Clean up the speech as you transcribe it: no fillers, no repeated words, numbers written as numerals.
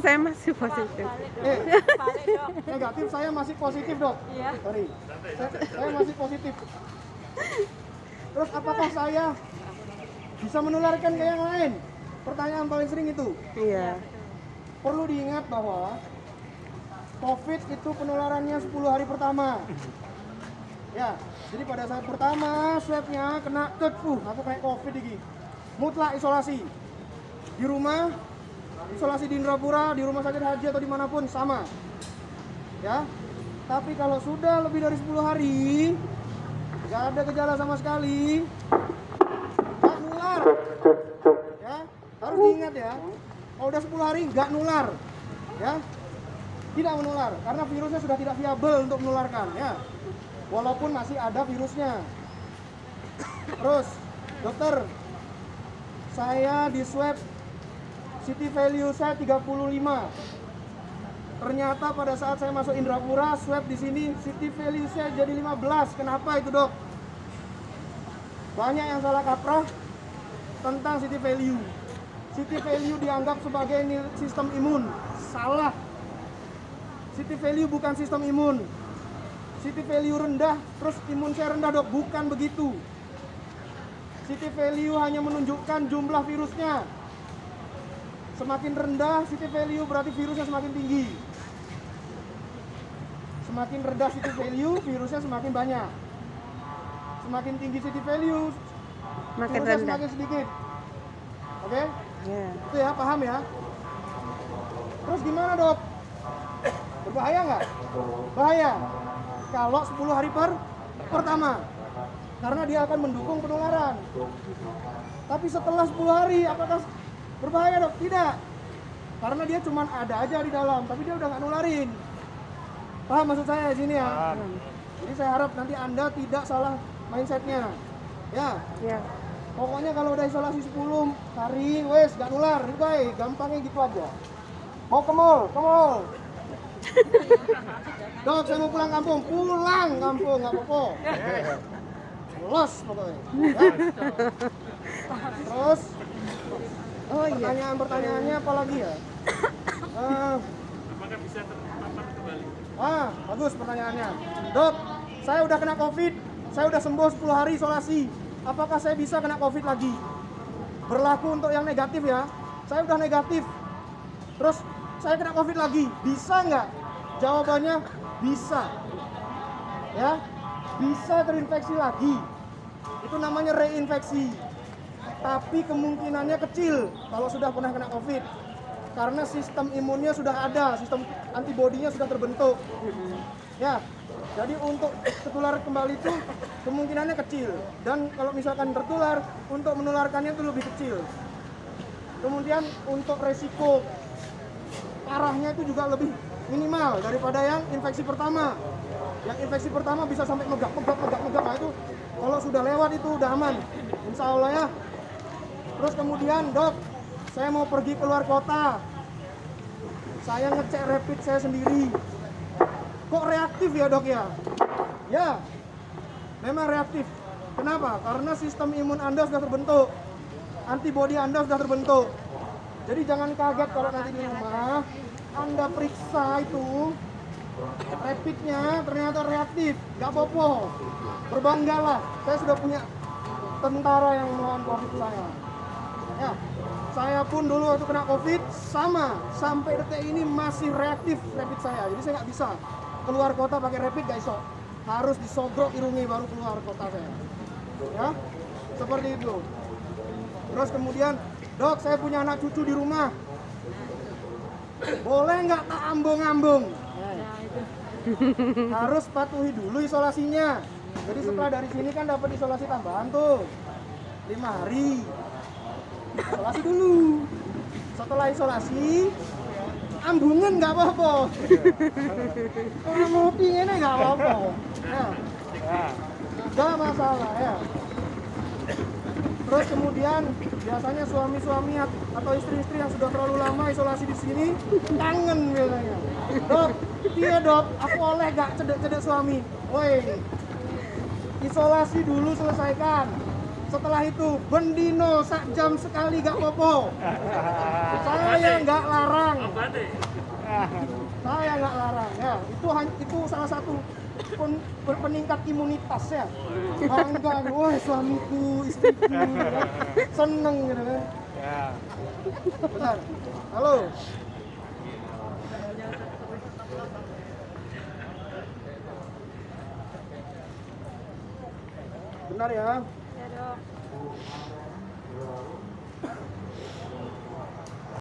Saya masih positif. Balik dok. Negatif, saya masih positif dok. Iya. Sorry, saya masih positif. Terus apakah saya bisa menularkan ke yang lain? Pertanyaan paling sering itu. Iya. Perlu diingat bahwa COVID itu penularannya 10 hari pertama. Ya, jadi pada saat pertama swabnya kena aku kayak COVID ini. Mutlak isolasi. Di rumah, isolasi di Indrapura, di rumah sakit haji atau dimanapun sama. Ya, tapi kalau sudah lebih dari 10 hari, nggak ada gejala sama sekali, nggak nular. Ya, harus diingat ya. Kalau udah 10 hari nggak nular, ya, tidak menular karena virusnya sudah tidak viabel untuk menularkan, ya. Walaupun masih ada virusnya. Terus, dokter, saya di swab city value saya 35. Ternyata pada saat saya masuk Indrapura, swab di sini city value saya jadi 15. Kenapa itu, dok? Banyak yang salah kaprah tentang city value. City value dianggap sebagai sistem imun. Salah. City value bukan sistem imun. City value rendah, terus imun saya rendah, dok. Bukan begitu. City value hanya menunjukkan jumlah virusnya. Semakin rendah city value berarti virusnya semakin tinggi. Semakin rendah city value, virusnya semakin banyak. Semakin tinggi city value, Makin virusnya rendah. semakin sedikit. Oke? Iya. Itu ya, paham ya? Terus gimana, dok? Berbahaya nggak? Bahaya. Kalau 10 hari pertama. Karena dia akan mendukung penularan. Tapi setelah 10 hari, apakah berbahaya, dok? Tidak. Karena dia cuma ada aja di dalam, tapi dia udah nggak nularin. Paham maksud saya di sini ya? Jadi saya harap nanti Anda tidak salah mindsetnya. Ya. Iya. Pokoknya kalau udah isolasi 10 hari, wes gak nular, baik, gampangnya gitu aja. Mau ke mall, Dok, saya mau pulang kampung, nggak apa-apa. Los pokoknya. Ya. Terus, Oh iya. pertanyaannya apa lagi ya? Apakah bisa terpapar kembali? Bagus pertanyaannya. Dok, saya udah kena COVID, saya udah sembuh 10 hari isolasi. Apakah saya bisa kena COVID lagi? Berlaku untuk yang negatif ya. Saya udah negatif. Terus saya kena COVID lagi. Bisa nggak? Jawabannya bisa. Ya, bisa terinfeksi lagi. Itu namanya reinfeksi. Tapi kemungkinannya kecil kalau sudah pernah kena COVID. Karena sistem imunnya sudah ada, sistem antibodinya sudah terbentuk. Ya, jadi untuk tertular kembali itu kemungkinannya kecil. Dan kalau misalkan tertular, untuk menularkannya itu lebih kecil. Kemudian untuk resiko parahnya itu juga lebih minimal daripada yang infeksi pertama. Yang infeksi pertama bisa sampai megap. Nah itu kalau sudah lewat itu udah aman, insya Allah ya. Terus kemudian, dok, saya mau pergi keluar kota. Saya ngecek rapid saya sendiri. Kok reaktif ya, dok ya? Ya, memang reaktif. Kenapa? Karena sistem imun Anda sudah terbentuk. Antibodi Anda sudah terbentuk. Jadi jangan kaget kalau nanti di rumah Anda periksa itu rapidnya ternyata reaktif. Gak apa-apa. Berbanggalah. Saya sudah punya tentara yang melawan COVID saya. Ya, saya pun dulu waktu kena COVID sama, sampai detik ini masih reaktif rapid saya. Jadi saya nggak bisa keluar kota pakai rapid, gak iso. Harus disogrok irungi baru keluar kota saya. Ya, seperti itu. Terus kemudian, dok, saya punya anak cucu di rumah. Boleh nggak tak ambung-ambung? Harus patuhi dulu isolasinya. Jadi setelah dari sini kan dapat isolasi tambahan tuh 5 hari. Isolasi dulu. Setelah isolasi, ambungan nggak apa-apa. Kalau ngopi ini nggak apa-apa. Ya. Nggak masalah ya. Terus kemudian biasanya suami-suami atau istri-istri yang sudah terlalu lama isolasi di sini kangen biasanya. Dok, iya dok, aku oleh gak cedek-cedek suami. Woi, isolasi dulu selesaikan. Setelah itu bendino sak jam sekali gak popo. Saya nggak larang. Saya nggak larang ya. Itu salah satu peningkat imunitas ya. Bangga, wah suamiku, istriku, seneng gitu kan. Ya. Bentar. Halo. Benar ya. Ya, Dok.